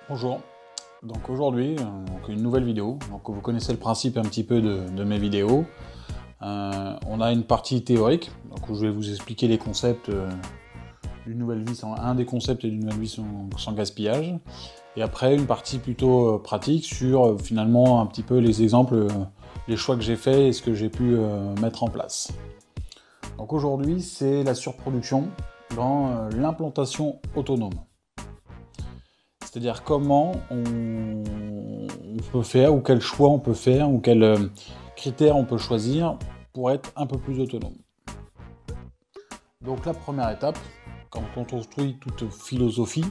Bonjour, donc aujourd'hui, une nouvelle vidéo. Donc vous connaissez le principe un petit peu de mes vidéos. On a une partie théorique, donc où je vais vous expliquer les concepts d'une nouvelle vie un des concepts d'une nouvelle vie sans gaspillage. Et après une partie plutôt pratique sur finalement un petit peu les exemples, les choix que j'ai faits et ce que j'ai pu mettre en place. Donc aujourd'hui, c'est la surproduction dans l'implantation autonome. C'est-à-dire comment on peut faire, ou quel choix on peut faire, ou quels critères on peut choisir pour être un peu plus autonome. Donc la première étape, quand on construit toute philosophie,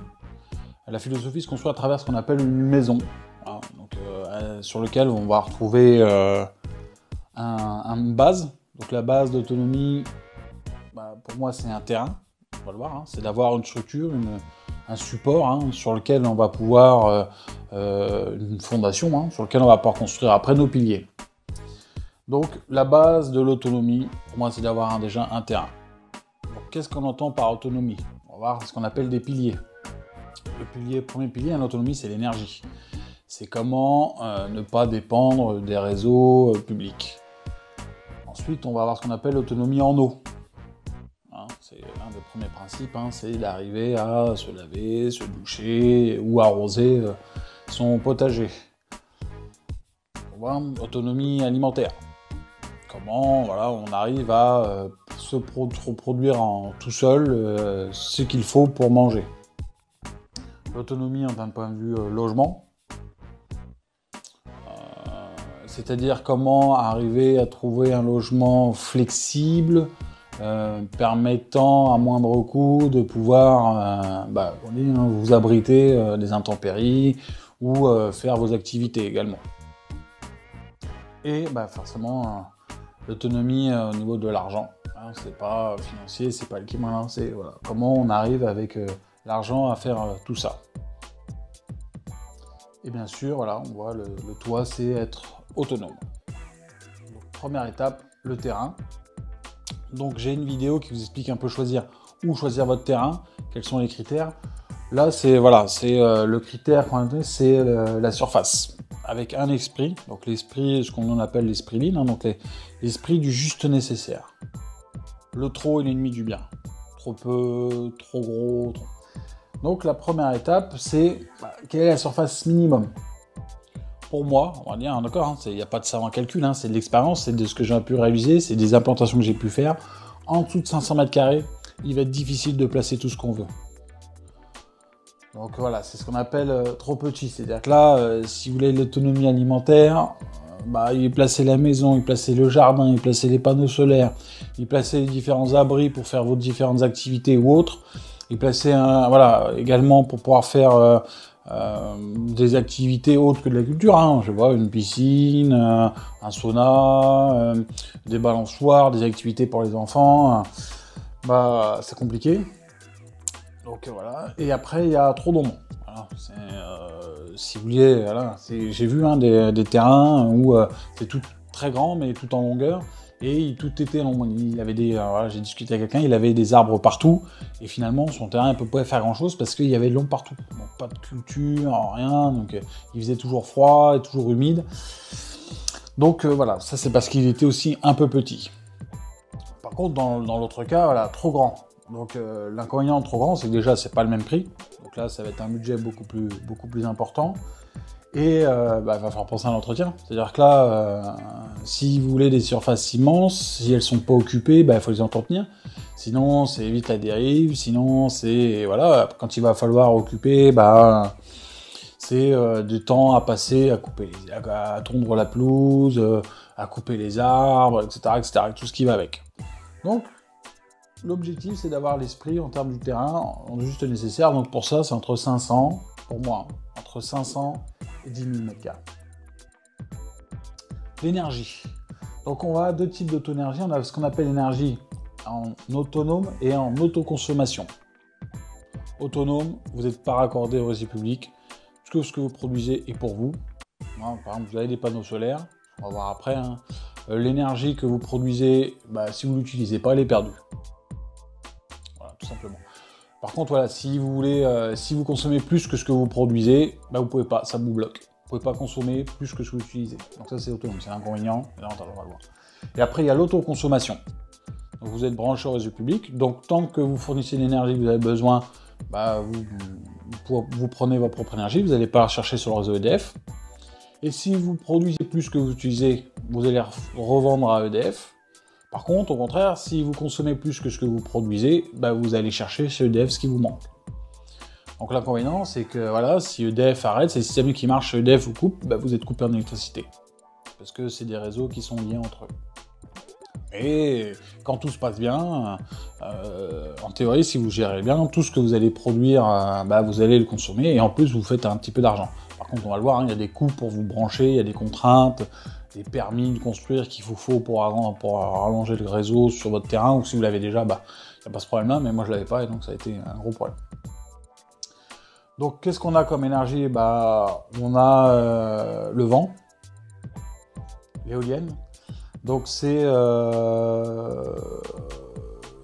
la philosophie se construit à travers ce qu'on appelle une maison, voilà, donc, sur lequel on va retrouver une base. Donc la base d'autonomie, pour moi c'est un terrain, on va le voir, c'est d'avoir une structure, un support sur lequel on va pouvoir, une fondation, sur lequel on va pouvoir construire après nos piliers. Donc la base de l'autonomie, pour moi, c'est d'avoir déjà un terrain. Qu'est-ce qu'on entend par autonomie? On va voir ce qu'on appelle des piliers. Le premier pilier en autonomie, c'est l'énergie. C'est comment ne pas dépendre des réseaux publics. Ensuite, on va avoir ce qu'on appelle l'autonomie en eau. C'est l'un des premiers principes, c'est d'arriver à se laver, se doucher ou arroser son potager. On voit autonomie alimentaire. Comment on arrive à se produire tout seul ce qu'il faut pour manger. L'autonomie d'un point de vue logement. C'est-à-dire comment arriver à trouver un logement flexible, permettant à moindre coût de pouvoir vous abriter des intempéries ou faire vos activités également. Et forcément l'autonomie au niveau de l'argent, c'est pas financier, c'est pas l'équivalent, c'est comment on arrive avec l'argent à faire tout ça. Et bien sûr, on voit le toit, c'est être autonome. Donc, première étape, le terrain. Donc j'ai une vidéo qui vous explique un peu où choisir votre terrain, quels sont les critères. Là c'est le critère qu'on a donné, c'est la surface, avec un esprit, donc l'esprit, ce qu'on appelle l'esprit lean, donc l'esprit du juste nécessaire. Le trop est l'ennemi du bien. Trop peu, trop gros, trop. Donc la première étape, c'est quelle est la surface minimum. Pour moi, on va dire, d'accord, il n'y a pas de savant calcul, c'est de l'expérience, c'est de ce que j'ai pu réaliser, c'est des implantations que j'ai pu faire. En dessous de 500 mètres carrés, il va être difficile de placer tout ce qu'on veut. Donc voilà, c'est ce qu'on appelle trop petit. C'est-à-dire que là, si vous voulez l'autonomie alimentaire, il plaçait la maison, il plaçait le jardin, il plaçait les panneaux solaires, il plaçait les différents abris pour faire vos différentes activités ou autres. Il plaçait également pour pouvoir faire des activités autres que de la culture, je vois une piscine, un sauna, des balançoires, des activités pour les enfants, c'est compliqué. Donc voilà, et après il y a trop d'ombre. Si vous voulez, j'ai vu des terrains où c'est tout très grand mais tout en longueur. Et tout était long. Il avait j'ai discuté avec quelqu'un, il avait des arbres partout, et finalement son terrain ne peut pas faire grand chose parce qu'il y avait de l'ombre partout. Donc pas de culture, rien, donc il faisait toujours froid et toujours humide. Donc ça c'est parce qu'il était aussi un peu petit. Par contre dans l'autre cas, trop grand. Donc l'inconvénient de trop grand, c'est que déjà c'est pas le même prix. Donc là ça va être un budget beaucoup plus important. Et il va falloir penser à l'entretien. C'est-à-dire que là, si vous voulez des surfaces immenses, si elles sont pas occupées, il faut les entretenir. Sinon, c'est évite la dérive. Sinon, c'est quand il va falloir occuper, c'est du temps à passer à couper, à tondre la pelouse, à couper les arbres, etc., tout ce qui va avec. Donc, l'objectif, c'est d'avoir l'esprit en termes du terrain, en juste nécessaire. Donc pour ça, c'est entre 500, pour moi, entre 500 et 10 000 m². L'énergie. Donc on a deux types d'auto-énergie. On a ce qu'on appelle l'énergie en autonome et en autoconsommation. Autonome, vous n'êtes pas raccordé au réseau public. Ce que vous produisez est pour vous. Par exemple, vous avez des panneaux solaires. On va voir après. L'énergie que vous produisez, si vous ne l'utilisez pas, elle est perdue. Voilà, tout simplement. Par contre, voilà, si vous voulez, si vous consommez plus que ce que vous produisez, bah, vous pouvez pas, ça vous bloque. Vous pouvez pas consommer plus que ce que vous utilisez. Donc ça, c'est autonome, c'est l'inconvénient. Et là, on va le voir. Et après, il y a l'autoconsommation. Donc vous êtes branché au réseau public. Donc tant que vous fournissez l'énergie que vous avez besoin, bah, vous prenez votre propre énergie. Vous n'allez pas la chercher sur le réseau EDF. Et si vous produisez plus que vous utilisez, vous allez revendre à EDF. Par contre, au contraire, si vous consommez plus que ce que vous produisez, bah, vous allez chercher chez EDF ce qui vous manque. Donc l'inconvénient, c'est que voilà, si EDF arrête, c'est le système qui marche, EDF vous coupe, bah, vous êtes coupé en électricité. Parce que c'est des réseaux qui sont liés entre eux. Et quand tout se passe bien, en théorie, si vous gérez bien, tout ce que vous allez produire, bah, vous allez le consommer, et en plus, vous faites un petit peu d'argent. Par contre, on va le voir, hein, il y a des coûts pour vous brancher, il y a des contraintes, des permis de construire qu'il vous faut pour rallonger le réseau sur votre terrain, ou si vous l'avez déjà, bah, il n'y a pas ce problème-là, mais moi je ne l'avais pas, et donc ça a été un gros problème. Donc qu'est-ce qu'on a comme énergie? Bah, on a le vent, l'éolienne. Donc c'est un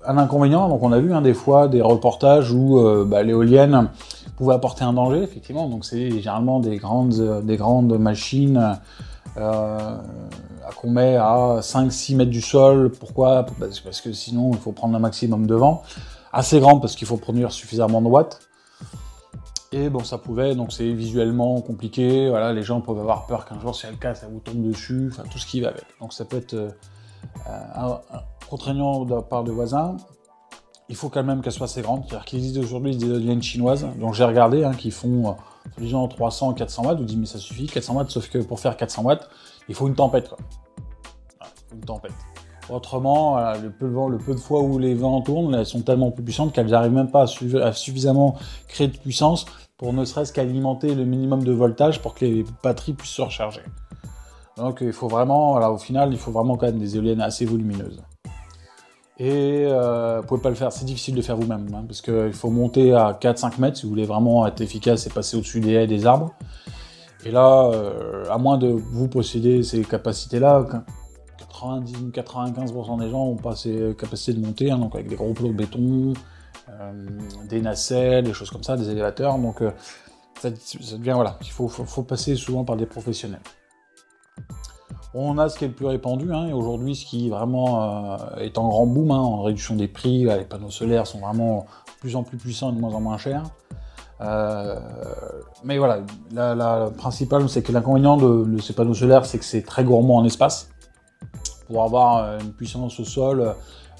inconvénient. Donc on a vu des fois des reportages où l'éolienne pouvait apporter un danger, effectivement. Donc c'est généralement des grandes machines qu'on met à 5-6 mètres du sol. Pourquoi? Parce que sinon il faut prendre un maximum de vent. Assez grande parce qu'il faut produire suffisamment de watts. Et bon, ça pouvait, donc c'est visuellement compliqué, voilà, les gens peuvent avoir peur qu'un jour, si elle casse, ça vous tombe dessus, enfin tout ce qui va avec. Donc ça peut être contraignant de la part de voisins. Il faut quand même qu'elle soit assez grande, c'est-à-dire qu'il existe aujourd'hui des éoliennes chinoises, donc j'ai regardé, qui font soi-disant 300-400 watts, vous dites mais ça suffit, 400 watts, sauf que pour faire 400 watts, il faut une tempête, quoi. Voilà, il faut une tempête. Autrement, voilà, le peu de fois où les vents tournent, elles sont tellement plus puissantes qu'elles n'arrivent même pas à suffisamment créer de puissance pour ne serait-ce qu'alimenter le minimum de voltage pour que les batteries puissent se recharger. Donc il faut vraiment, voilà, au final, il faut vraiment quand même des éoliennes assez volumineuses. Et vous pouvez pas le faire, c'est difficile de faire vous-même, parce qu'il faut monter à 4-5 mètres si vous voulez vraiment être efficace et passer au-dessus des haies, des arbres. Et là, à moins de vous posséder ces capacités-là, 90-95% des gens n'ont pas ces capacités de monter, donc avec des gros plots de béton, des nacelles, des choses comme ça, des élévateurs, donc ça devient, voilà, il faut passer souvent par des professionnels. On a ce qui est le plus répandu, et aujourd'hui ce qui vraiment est en grand boom, en réduction des prix, les panneaux solaires sont vraiment de plus en plus puissants et de moins en moins chers. Mais voilà, la principale, c'est que l'inconvénient de ces panneaux solaires, c'est que c'est très gourmand en espace. Pour avoir une puissance au sol,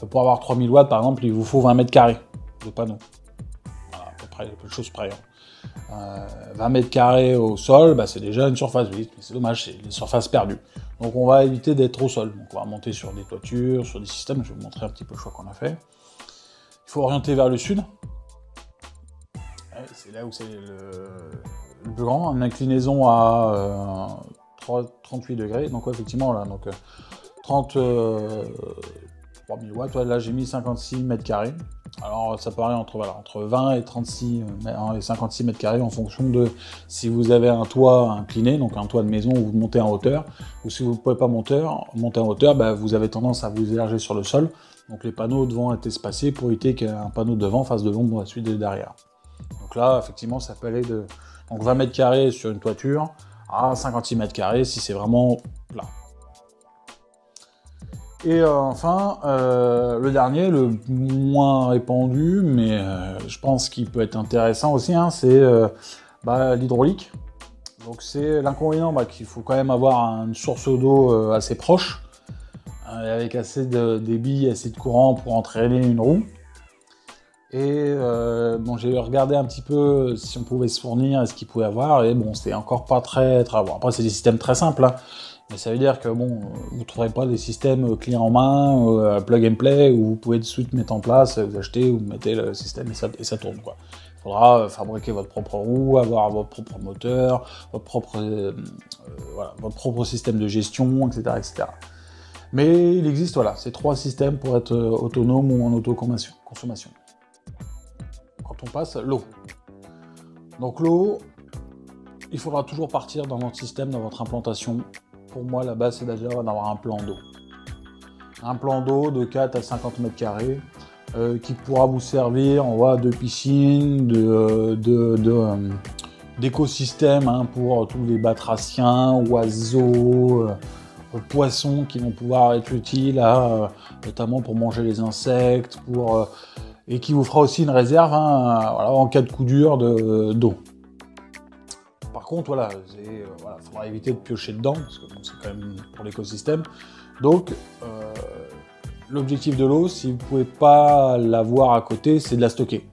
pour avoir 3000 watts par exemple, il vous faut 20 mètres carrés de panneaux. Voilà, à peu près, peu de choses près. 20 mètres carrés au sol, c'est déjà une surface, oui, mais c'est dommage, c'est une surface perdue. Donc on va éviter d'être au sol. Donc on va monter sur des toitures, sur des systèmes, je vais vous montrer un petit peu le choix qu'on a fait. Il faut orienter vers le sud. C'est là où c'est le plus grand, une inclinaison à 38 degrés. Donc ouais, effectivement, là, donc 3000 watts, là j'ai mis 56 mètres carrés. Alors ça paraît entre 20 et 36 et 56 mètres carrés en fonction de si vous avez un toit incliné, donc un toit de maison où vous montez en hauteur, ou si vous ne pouvez pas monter en hauteur, vous avez tendance à vous élarger sur le sol. Donc les panneaux devant être espacés pour éviter qu'un panneau devant fasse de l'ombre à la suite et derrière. Donc là, effectivement, ça peut aller de 20 mètres carrés sur une toiture à 56 mètres carrés si c'est vraiment plat. Et enfin, le dernier, le moins répandu, mais je pense qu'il peut être intéressant aussi, c'est l'hydraulique. Donc c'est l'inconvénient qu'il faut quand même avoir une source d'eau assez proche, avec assez de débit, assez de courant pour entraîner une roue. Et j'ai regardé un petit peu si on pouvait se fournir et ce qu'il pouvait avoir, et bon, c'est encore pas très bon. Après, c'est des systèmes très simples, mais ça veut dire que bon, vous ne trouverez pas des systèmes clés en main, plug and play, où vous pouvez de suite mettre en place, vous achetez, vous mettez le système et ça tourne, quoi. Il faudra fabriquer votre propre roue, avoir votre propre moteur, votre propre système de gestion, etc., etc. Mais il existe, ces 3 systèmes pour être autonome ou en autoconsommation. Quand on passe l'eau. Donc l'eau, il faudra toujours partir dans votre système, dans votre implantation. Pour moi, la base, c'est déjà d'avoir un plan d'eau. Un plan d'eau de 4 à 50 mètres carrés. qui pourra vous servir de piscine, d'écosystème hein, pour tous les batraciens, oiseaux, poissons qui vont pouvoir être utiles, notamment pour manger les insectes, et qui vous fera aussi une réserve hein, en cas de coup dur d'eau. Par contre, faudra éviter de piocher dedans, parce que c'est quand même pour l'écosystème. Donc, l'objectif de l'eau, si vous ne pouvez pas l'avoir à côté, c'est de la stocker.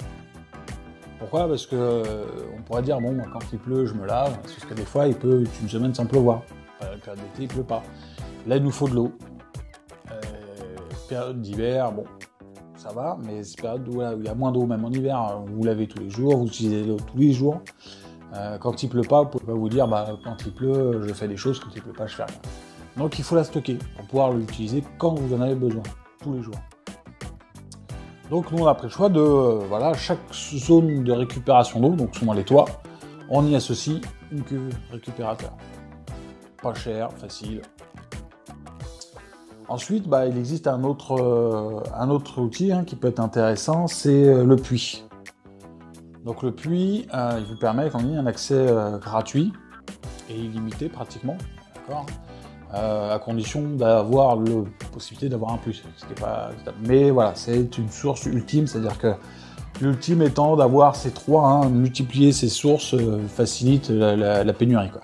Pourquoi ? Parce que on pourrait dire, bon, quand il pleut, je me lave, parce que des fois, il peut être une semaine sans pleuvoir. La période d'été, il ne pleut pas. Là, il nous faut de l'eau. Période d'hiver, bon, ça va, mais c'est période où il y a moins d'eau, même en hiver, vous lavez tous les jours, vous utilisez l'eau tous les jours. Quand il pleut pas, vous pouvez pas vous dire, quand il pleut, je fais des choses, quand il pleut pas, je fais rien. Donc il faut la stocker pour pouvoir l'utiliser quand vous en avez besoin, tous les jours. Donc nous on a pris le choix de, chaque zone de récupération d'eau, donc souvent les toits, on y associe une cuve récupérateur. Pas cher, facile. Ensuite, il existe un autre outil hein, qui peut être intéressant, c'est le puits. Donc le puits, il vous permet, comme dit, un accès gratuit et illimité pratiquement, d'accord, à condition d'avoir la possibilité d'avoir un puits. Ce qui est pas... Mais voilà, c'est une source ultime, c'est-à-dire que l'ultime étant d'avoir ces trois, hein, multiplier ces sources facilite la pénurie, quoi.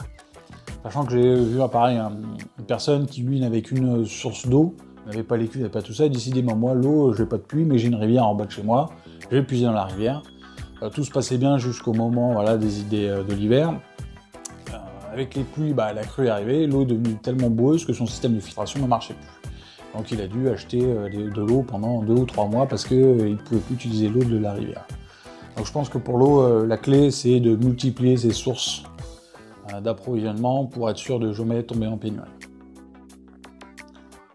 Sachant que j'ai vu pareil, une personne qui lui n'avait qu'une source d'eau, n'avait pas les cuves, n'avait pas tout ça, et décidé, moi l'eau, je n'ai pas de puits, mais j'ai une rivière en bas de chez moi, je vais puiser dans la rivière. Tout se passait bien jusqu'au moment des idées de l'hiver. Avec les pluies, la crue est arrivée, l'eau est devenue tellement boueuse que son système de filtration ne marchait plus. Donc il a dû acheter de l'eau pendant 2 ou 3 mois parce qu'il ne pouvait plus utiliser l'eau de la rivière. Donc je pense que pour l'eau, la clé c'est de multiplier ses sources d'approvisionnement pour être sûr de jamais tomber en pénurie.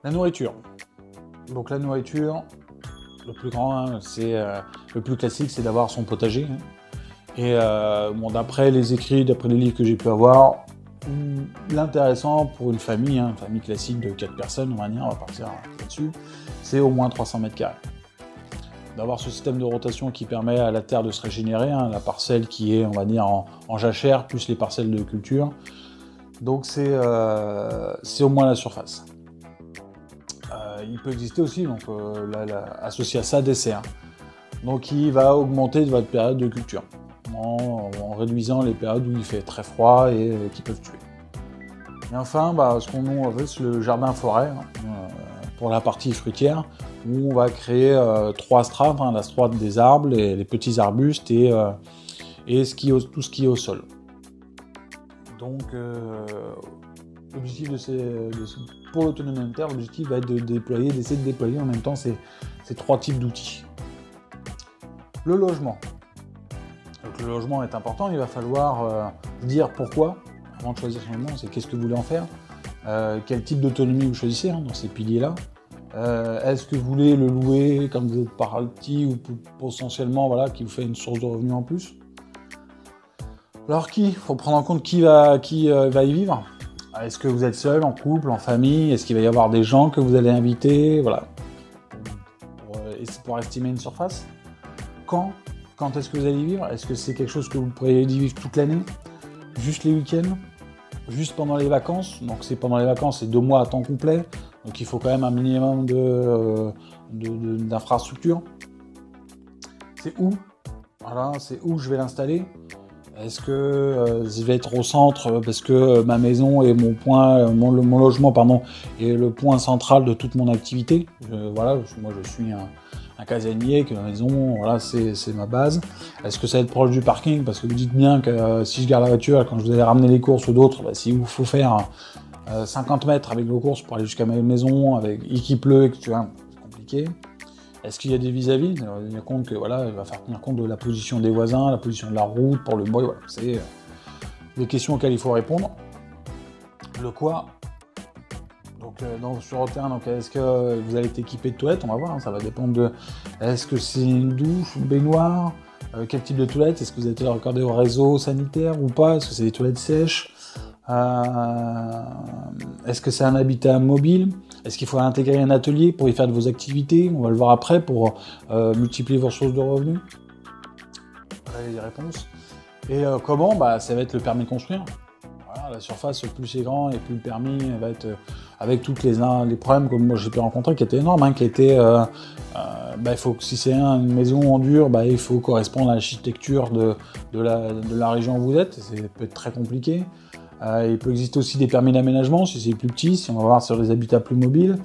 La nourriture. Donc la nourriture, le plus grand, hein, le plus classique, c'est d'avoir son potager. Hein. Et d'après les écrits, d'après les livres que j'ai pu avoir, l'intéressant pour une famille classique de 4 personnes, on va partir là-dessus, c'est au moins 300 mètres carrés. D'avoir ce système de rotation qui permet à la terre de se régénérer, hein, la parcelle qui est, en jachère, plus les parcelles de culture. Donc c'est au moins la surface. Il peut exister aussi, associé à ça, des serres. Donc qui va augmenter votre période de culture, en réduisant les périodes où il fait très froid et qui peuvent tuer. Et enfin, ce qu'on a fait, c'est le jardin-forêt, pour la partie fruitière, où on va créer 3 strates, la strate des arbres, les petits arbustes et tout ce qui est au sol. Donc, l'objectif pour l'autonomie alimentaire, l'objectif va être d'essayer de déployer en même temps ces 3 types d'outils. Le logement. Donc, le logement est important, il va falloir dire pourquoi, avant de choisir son logement, c'est qu'est-ce que vous voulez en faire, quel type d'autonomie vous choisissez dans ces piliers-là. Est-ce que vous voulez le louer quand vous êtes parti ou potentiellement qui vous fait une source de revenus en plus. Alors il faut prendre en compte qui va y vivre. Est-ce que vous êtes seul, en couple, en famille? Est-ce qu'il va y avoir des gens que vous allez inviter? Voilà. Pour estimer une surface. Quand est-ce que vous allez y vivre? Est-ce que c'est quelque chose que vous pourriez y vivre toute l'année? Juste les week-ends? Juste pendant les vacances? Donc c'est pendant les vacances, c'est 2 mois à temps complet. Donc il faut quand même un minimum d'infrastructures. C'est où? Voilà, c'est où je vais l'installer. Est-ce que je vais être au centre parce que ma maison et mon logement est le point central de toute mon activité. Moi je suis un casanier, que ma maison, c'est ma base. Est-ce que ça va être proche du parking? Parce que vous dites bien que si je garde la voiture, quand je vous allez ramener les courses ou d'autres, s'il vous faut faire 50 mètres avec vos courses pour aller jusqu'à ma maison, qui pleut, et que c'est compliqué. Est-ce qu'il y a des vis-à-vis? Il va tenir compte il va faire tenir compte de la position des voisins, la position de la route pour le bruit. Voilà. C'est des questions auxquelles il faut répondre. Le quoi? Sur le terrain, est-ce que vous allez être équipé de toilettes? On va voir, ça va dépendre de... Est-ce que c'est une douche, une baignoire? Quel type de toilette? Est-ce que vous êtes raccordé au réseau sanitaire ou pas? Est-ce que c'est des toilettes sèches? Est-ce que c'est un habitat mobile? Est-ce qu'il faut intégrer un atelier pour y faire de vos activités? On va le voir après pour multiplier vos sources de revenus. Voilà les réponses. Et comment? Ça va être le permis de construire. Voilà, la surface, plus c'est grand et plus le permis va être avec tous les problèmes que moi j'ai pu rencontrer qui étaient énormes, hein, qui étaient il faut que si c'est une maison en dur, il faut correspondre à l'architecture de la région où vous êtes. Ça peut être très compliqué. Il peut exister aussi des permis d'aménagement si c'est plus petit, si on va voir sur les habitats plus mobiles,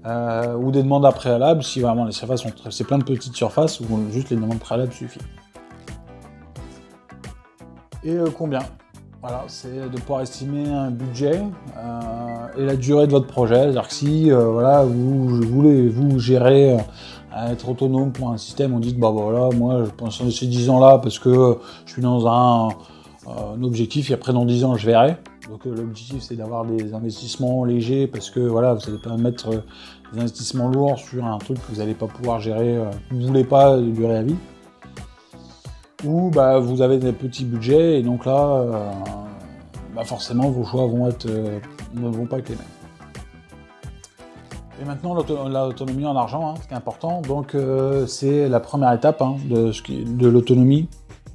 ou des demandes à préalable si vraiment les surfaces sont c'est plein de petites surfaces où juste les demandes préalables suffisent. Et combien? Voilà, c'est de pouvoir estimer un budget et la durée de votre projet. C'est-à-dire que si vous voulez vous gérer être autonome pour un système, on dit moi je pense à ces 10 ans-là parce que je suis dans un objectif et après dans 10 ans je verrai. Donc l'objectif c'est d'avoir des investissements légers parce que vous n'allez pas mettre des investissements lourds sur un truc que vous n'allez pas pouvoir gérer, vous ne voulez pas durer à vie. Ou vous avez des petits budgets et donc là forcément vos choix ne vont pas être les mêmes. Et maintenant l'autonomie en argent, ce qui est important, donc c'est la première étape de l'autonomie,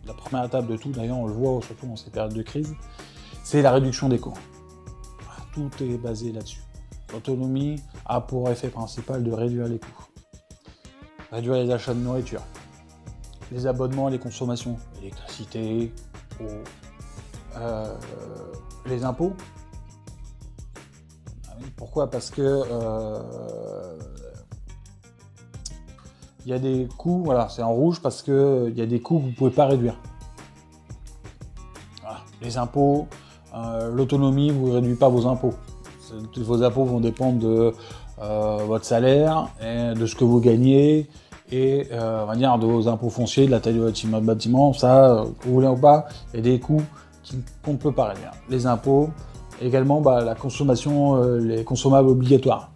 la première étape de tout, d'ailleurs on le voit surtout dans ces périodes de crise, c'est la réduction des coûts. Tout est basé là-dessus. L'autonomie a pour effet principal de réduire les coûts, réduire les achats de nourriture, les abonnements et les consommations, électricité, eau, les impôts. Pourquoi? Parce que il y a des coûts, c'est en rouge parce que il y a des coûts que vous ne pouvez pas réduire. Voilà. Les impôts, l'autonomie, vous ne réduisez pas vos impôts. Vos impôts vont dépendre de votre salaire, et de ce que vous gagnez, et de vos impôts fonciers, de la taille de votre bâtiment, ça, que vous voulez ou pas, il y a des coûts qu'on ne peut pas réduire. Les impôts, également la consommation, les consommables obligatoires.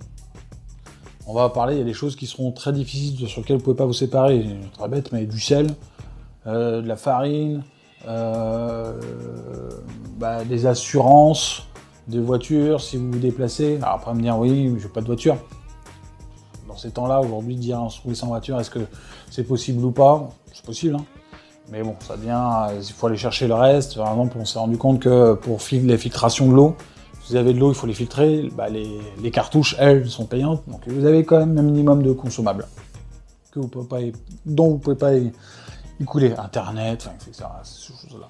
On va parler, il y a des choses qui seront très difficiles, sur lesquelles vous ne pouvez pas vous séparer, c'est très bête, mais du sel, de la farine, des assurances, des voitures, si vous vous déplacez. Alors après me dire, oui, je n'ai pas de voiture. Dans ces temps-là, aujourd'hui, dire on se trouve sans voiture, est-ce que c'est possible ou pas? C'est possible, hein. Mais bon, ça devient, il faut aller chercher le reste. Par exemple, on s'est rendu compte que pour les filtrations de l'eau, si vous avez de l'eau, il faut les filtrer. Les cartouches, elles, sont payantes. Donc vous avez quand même un minimum de consommables dont vous ne pouvez pas y couler. Internet, etc. Ces choses-là.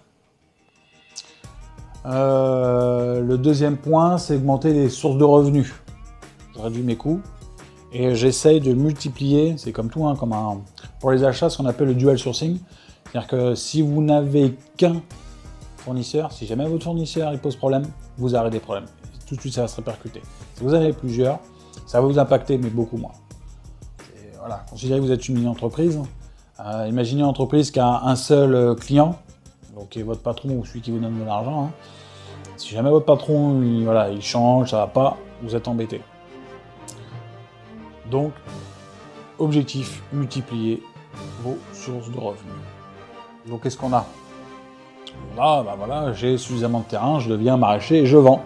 Le deuxième point, c'est augmenter les sources de revenus. Je réduis mes coûts et j'essaye de multiplier, c'est comme tout, pour les achats, ce qu'on appelle le dual sourcing. C'est-à-dire que si vous n'avez qu'un fournisseur, si jamais votre fournisseur il pose problème, vous arrêtez des problèmes. Tout de suite, ça va se répercuter. Si vous en avez plusieurs, ça va vous impacter, mais beaucoup moins. Considérez que vous êtes une mini-entreprise. Imaginez une entreprise qui a un seul client, donc qui est votre patron ou celui qui vous donne de l'argent. Si jamais votre patron il change, ça va pas, vous êtes embêté. Donc, objectif, multiplier vos sources de revenus. Donc qu'est-ce qu'on a? Là, j'ai suffisamment de terrain, je deviens maraîcher et je vends.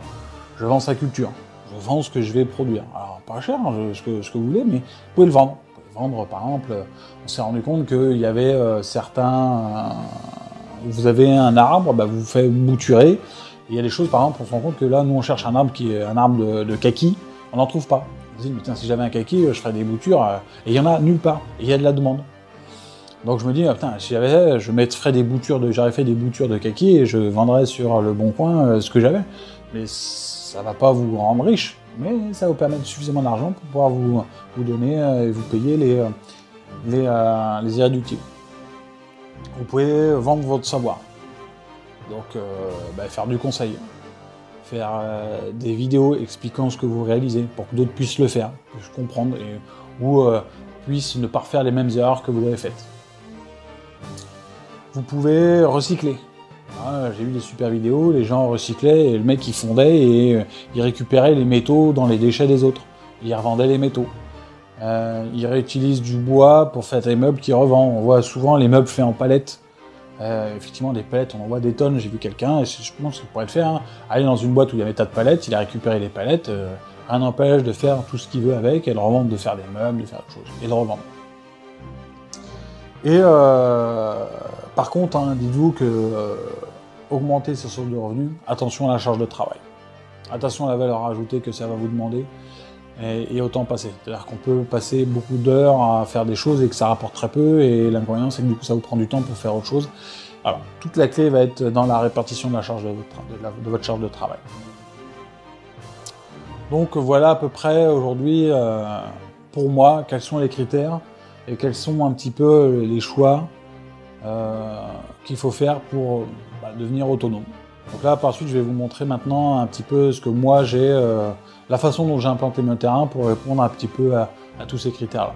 Je vends sa culture. Je vends ce que je vais produire. Alors pas cher, ce que vous voulez, mais vous pouvez le vendre. Vous pouvez vendre, par exemple, on s'est rendu compte qu'il y avait vous avez un arbre, vous faites bouturer. Et il y a des choses, par exemple, on se rend compte que là, nous on cherche un arbre qui est un arbre de kaki, on n'en trouve pas. On se dit, mais tiens, si j'avais un kaki, je ferais des boutures, et il y en a nulle part, et il y a de la demande. Donc je me dis, si j'avais, j'aurais fait des boutures de kaki et je vendrais sur le bon coin ce que j'avais. Mais ça va pas vous rendre riche, mais ça va vous permettre suffisamment d'argent pour pouvoir vous donner et vous payer les irréductibles. Vous pouvez vendre votre savoir. Donc faire du conseil. Faire des vidéos expliquant ce que vous réalisez pour que d'autres puissent le faire, puissent comprendre ou puissent ne pas refaire les mêmes erreurs que vous avez faites. Vous pouvez recycler. J'ai vu des super vidéos, les gens recyclaient et le mec il fondait et il récupérait les métaux dans les déchets des autres. Il revendait les métaux. Il réutilise du bois pour faire des meubles qu'il revend. On voit souvent les meubles faits en palettes. Effectivement, des palettes, on en voit des tonnes. J'ai vu quelqu'un, et je pense qu'il pourrait le faire. Aller dans une boîte où il y avait des tas de palettes, il a récupéré les palettes. rien n'empêche de faire tout ce qu'il veut avec, et de revendre, de faire des meubles, de faire autre chose, et de revendre. Et par contre, hein, dites-vous que augmenter ses sources de revenus, attention à la charge de travail. Attention à la valeur ajoutée que ça va vous demander, et autant passer. C'est-à-dire qu'on peut passer beaucoup d'heures à faire des choses et que ça rapporte très peu, et l'inconvénient c'est que du coup ça vous prend du temps pour faire autre chose. Alors, toute la clé va être dans la répartition de la charge de votre charge de travail. Donc voilà à peu près aujourd'hui, pour moi, quels sont les critères et quels sont un petit peu les choix qu'il faut faire pour devenir autonome. Donc là, par suite, je vais vous montrer maintenant un petit peu ce que moi j'ai, la façon dont j'ai implanté mon terrain pour répondre un petit peu à tous ces critères-là.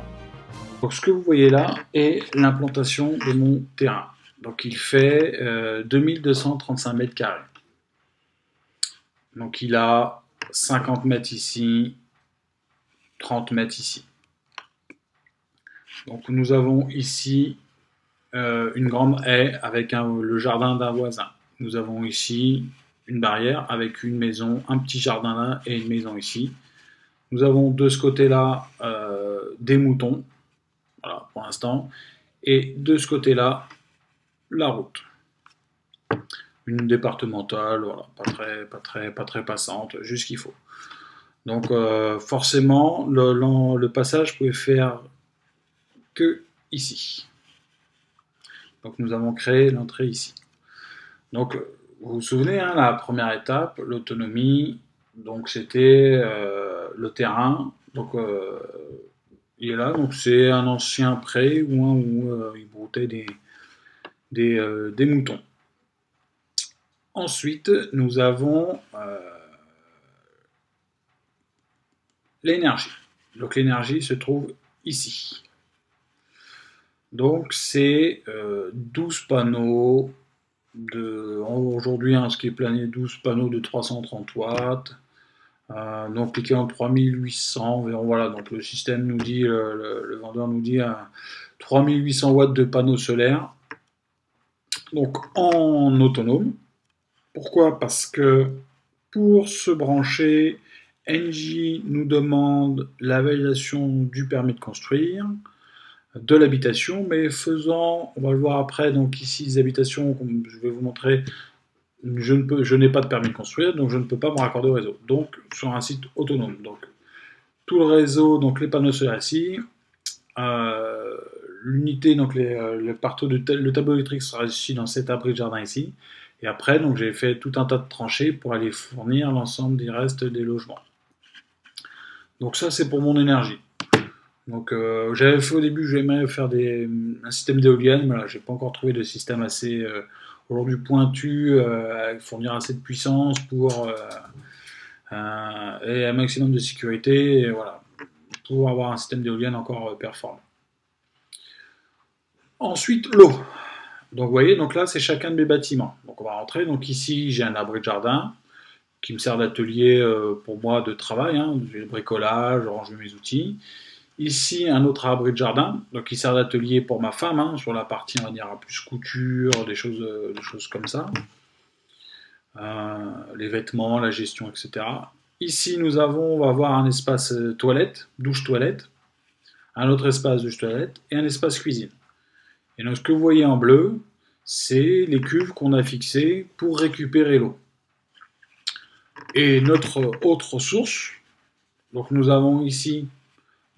Donc ce que vous voyez là est l'implantation de mon terrain. Donc il fait 2235 mètres carrés. Donc il a 50 mètres ici, 30 mètres ici. Donc nous avons ici une grande haie avec le jardin d'un voisin. Nous avons ici une barrière avec une maison, un petit jardin là et une maison ici. Nous avons de ce côté-là des moutons, voilà pour l'instant, et de ce côté-là la route. Une départementale, voilà, pas très passante, juste ce qu'il faut. Donc forcément, le passage pouvait faire que ici. Donc nous avons créé l'entrée ici. Donc vous vous souvenez, hein, la première étape, l'autonomie, donc c'était le terrain. Donc il est là, donc c'est un ancien pré où il broutait des moutons. Ensuite, nous avons l'énergie. Donc l'énergie se trouve ici. Donc c'est 12 panneaux, aujourd'hui ce qui est plané, 12 panneaux de 330 watts, donc piqué en 3800 environ, voilà, donc le système nous dit, le vendeur nous dit 3800 watts de panneaux solaires, donc en autonome. Pourquoi? Parce que pour se brancher, Engie nous demande la validation du permis de construire, de l'habitation, mais faisant, on va le voir après, donc ici les habitations, comme je vais vous montrer, je n'ai pas de permis de construire, donc je ne peux pas me raccorder au réseau. Donc sur un site autonome. Donc tout le réseau, donc les panneaux solaires ici, l'unité, donc le tableau électrique sera ici dans cet abri de jardin ici. Et après, donc j'ai fait tout un tas de tranchées pour aller fournir l'ensemble des restes des logements. Donc ça, c'est pour mon énergie. Donc j'avais fait au début, j'aimais faire un système d'éolienne, mais là, j'ai pas encore trouvé de système assez aujourd'hui pointu, à fournir assez de puissance pour et un maximum de sécurité, et voilà, pour avoir un système d'éolienne encore performant. Ensuite, l'eau. Donc vous voyez, donc là c'est chacun de mes bâtiments. Donc on va rentrer. Donc ici j'ai un abri de jardin qui me sert d'atelier pour moi de travail, hein, du bricolage, je range mes outils. Ici un autre abri de jardin, donc qui sert d'atelier pour ma femme, hein, sur la partie on va dire plus couture, des choses comme ça. Les vêtements, la gestion, etc. Ici on va avoir un espace toilette, douche-toilette, un autre espace douche-toilette et un espace cuisine. Et donc ce que vous voyez en bleu, c'est les cuves qu'on a fixées pour récupérer l'eau. Et notre autre source, donc nous avons ici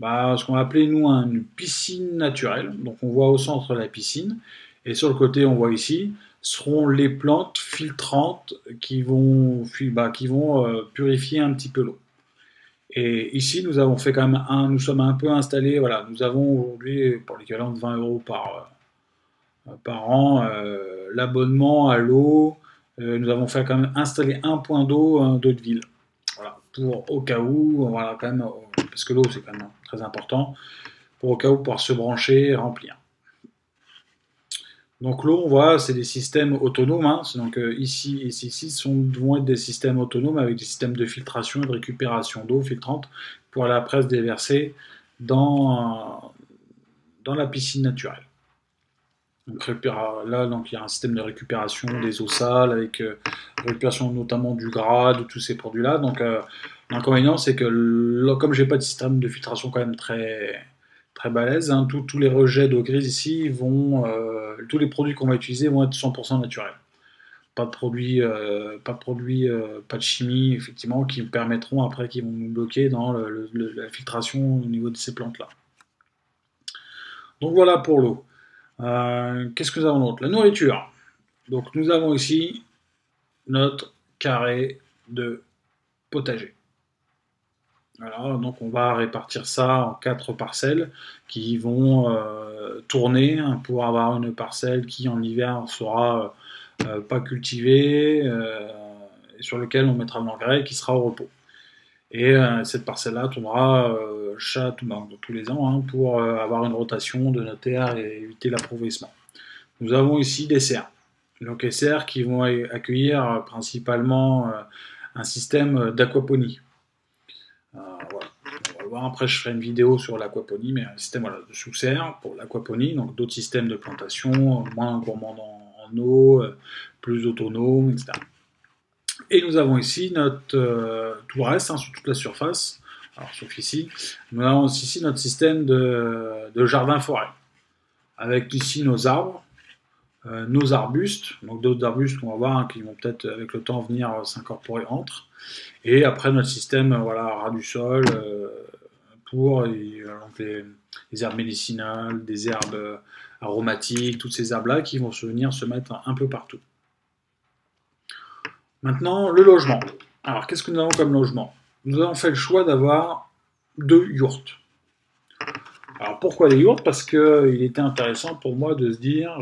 ce qu'on va appeler nous une piscine naturelle. Donc on voit au centre la piscine, et sur le côté on voit ici, seront les plantes filtrantes qui vont purifier un petit peu l'eau. Et ici nous avons fait quand même nous sommes un peu installés, voilà, nous avons aujourd'hui pour l'équivalent de 20 € par an, l'abonnement à l'eau. Nous avons fait quand même installer un point d'eau de ville. Voilà, pour au cas où, voilà, quand même, parce que l'eau c'est quand même très important, pour au cas où pouvoir se brancher et remplir. Donc l'eau, on voit, c'est des systèmes autonomes. Hein. Donc ici et ici vont être des systèmes autonomes avec des systèmes de filtration et de récupération d'eau filtrante pour aller après se déverser dans la piscine naturelle. Donc là, donc, il y a un système de récupération des eaux sales, avec récupération notamment du gras, de tous ces produits-là. Donc L'inconvénient, c'est que comme j'ai pas de système de filtration quand même très, très balèze, hein, tous les rejets d'eau grise ici tous les produits qu'on va utiliser vont être 100% naturels. Pas de produits, pas de chimie, effectivement, qui me permettront après, qui vont nous bloquer dans la filtration au niveau de ces plantes-là. Donc voilà pour l'eau. Qu'est-ce que nous avons d'autre? La nourriture. Donc nous avons ici notre carré de potager. Voilà, donc on va répartir ça en 4 parcelles qui vont tourner pour avoir une parcelle qui en hiver sera pas cultivée et sur lequel on mettra de l'engrais qui sera au repos. Et cette parcelle-là tournera tous les ans hein, pour avoir une rotation de notre terre et éviter l'appauvrissement. Nous avons ici des serres. Donc les serres qui vont accueillir principalement un système d'aquaponie. Voilà. On va le voir après, je ferai une vidéo sur l'aquaponie, mais un système voilà, de sous-serre pour l'aquaponie, donc d'autres systèmes de plantation, moins gourmands en eau, plus autonomes, etc. Et nous avons ici notre tout le reste, hein, sur toute la surface, alors sauf ici, nous avons ici notre système de jardin-forêt, avec ici nos arbres, nos arbustes, donc d'autres arbustes qu'on va voir hein, qui vont peut-être avec le temps venir s'incorporer entre, et après notre système voilà, ras du sol pour les herbes médicinales, des herbes aromatiques, toutes ces herbes-là qui vont venir se mettre un peu partout. Maintenant, le logement. Alors, qu'est-ce que nous avons comme logement? Nous avons fait le choix d'avoir 2 yourtes. Alors, pourquoi des yourtes? Parce qu'il était intéressant pour moi de se dire,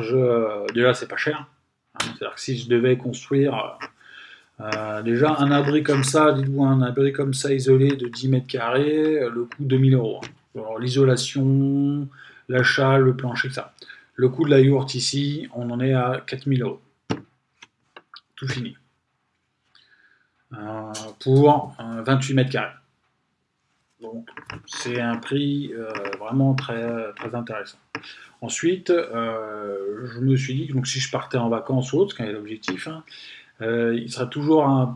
déjà, c'est pas cher. Hein, c'est-à-dire que si je devais construire déjà un abri comme ça, dites-vous un abri comme ça isolé de 10 mètres carrés, le coût de 2000 euros. Alors, l'isolation, l'achat, le plancher, ça. Le coût de la yourte ici, on en est à 4000 euros. Tout fini. Pour 28 mètres carrés. Donc c'est un prix vraiment très, très intéressant. Ensuite, je me suis dit que donc, si je partais en vacances ou autre, quand il y a l'objectif, hein, il sera toujours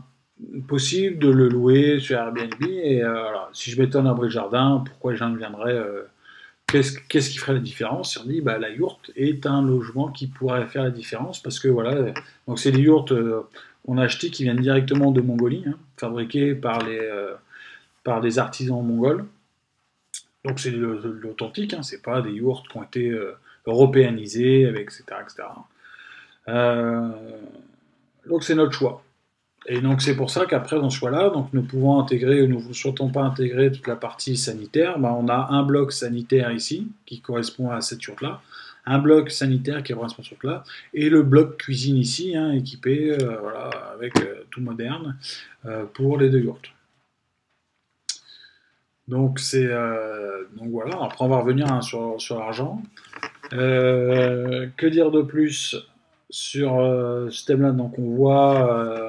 possible de le louer sur Airbnb. Et voilà, si je mettais un abri de jardin, pourquoi les gens viendraient qu'est-ce qui ferait la différence? On dit bah, la yourte est un logement qui pourrait faire la différence parce que voilà, donc c'est des yourtes qu'on a achetées qui viennent directement de Mongolie, hein, fabriquées par des artisans mongols. Donc c'est de l'authentique, hein, c'est pas des yourtes qui ont été européanisées, avec, etc. etc. Donc c'est notre choix. Et donc c'est pour ça qu'après dans ce choix-là, donc ne pouvant intégrer, nous ne souhaitons pas intégrer toute la partie sanitaire, bah, on a un bloc sanitaire ici qui correspond à cette yourte-là, un bloc sanitaire qui correspond à cette yourte-là, et le bloc cuisine ici, hein, équipé voilà, avec tout moderne pour les 2 yourtes. Donc donc voilà. Après on va revenir hein, sur l'argent. Que dire de plus sur ce thème-là? Donc on voit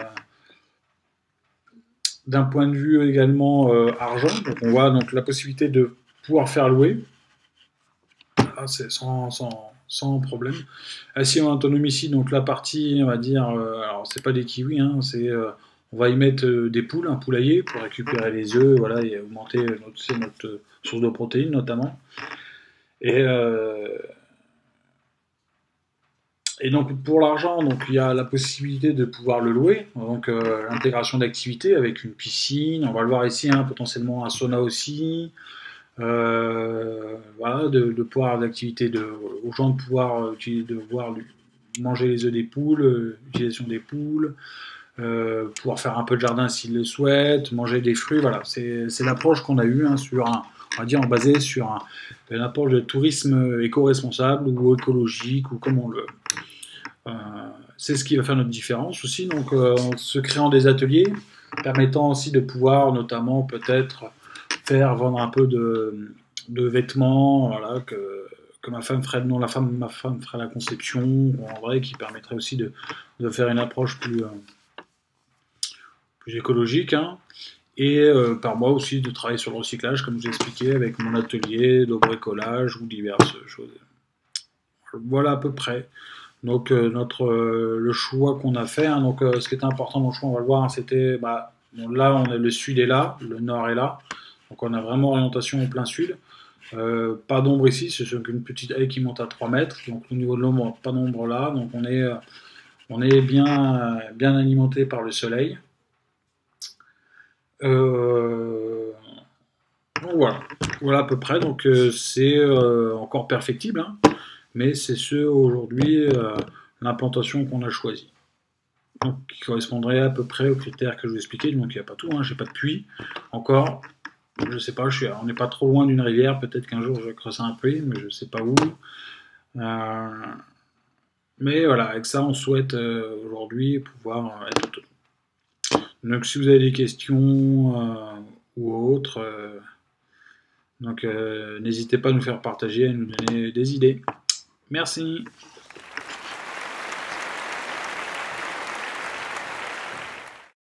d'un point de vue également argent, donc on voit donc la possibilité de pouvoir faire louer, là c'est sans problème. Assis en autonomie ici, donc la partie, on va dire, alors c'est pas des kiwis, hein, on va y mettre des poules, un poulailler pour récupérer les œufs, voilà, et augmenter notre source de protéines notamment. Et donc pour l'argent, donc il y a la possibilité de pouvoir le louer, donc l'intégration d'activités avec une piscine, on va le voir ici, hein, potentiellement un sauna aussi, voilà, de pouvoir avoir d'activités aux gens de pouvoir manger les œufs des poules, l'utilisation des poules, pouvoir faire un peu de jardin s'ils le souhaitent, manger des fruits, voilà, c'est l'approche qu'on a eue hein, on va dire basée sur une approche de tourisme éco-responsable ou écologique ou comme on le veut. C'est ce qui va faire notre différence aussi, donc en se créant des ateliers permettant aussi de pouvoir notamment peut-être faire vendre un peu de vêtements, voilà, que ma femme ferait, non, ma femme ferait la conception, en vrai, qui permettrait aussi de faire une approche plus écologique, hein, et par moi aussi de travailler sur le recyclage, comme je vous ai expliqué, avec mon atelier de bricolage ou diverses choses. Voilà à peu près. Donc le choix qu'on a fait, hein, donc ce qui était important dans le choix, on va le voir, hein, c'était Bon, là, le sud est là, le nord est là. Donc on a vraiment orientation au plein sud. Pas d'ombre ici, c'est qu'une petite haie qui monte à 3 mètres. Donc au niveau de l'ombre, pas d'ombre là. Donc on est bien alimenté par le soleil. Donc voilà à peu près. Donc c'est encore perfectible, hein, mais c'est aujourd'hui l'implantation qu'on a choisie. Donc qui correspondrait à peu près aux critères que je vous expliquais. Donc il n'y a pas tout, hein, j'ai pas de puits encore. Je sais pas, on n'est pas trop loin d'une rivière. Peut-être qu'un jour je vais creuser un puits, mais je sais pas où. Euh, mais voilà, avec ça, on souhaite aujourd'hui pouvoir être autonome. Donc si vous avez des questions ou autres, n'hésitez pas à nous faire partager, à nous donner des idées. Merci.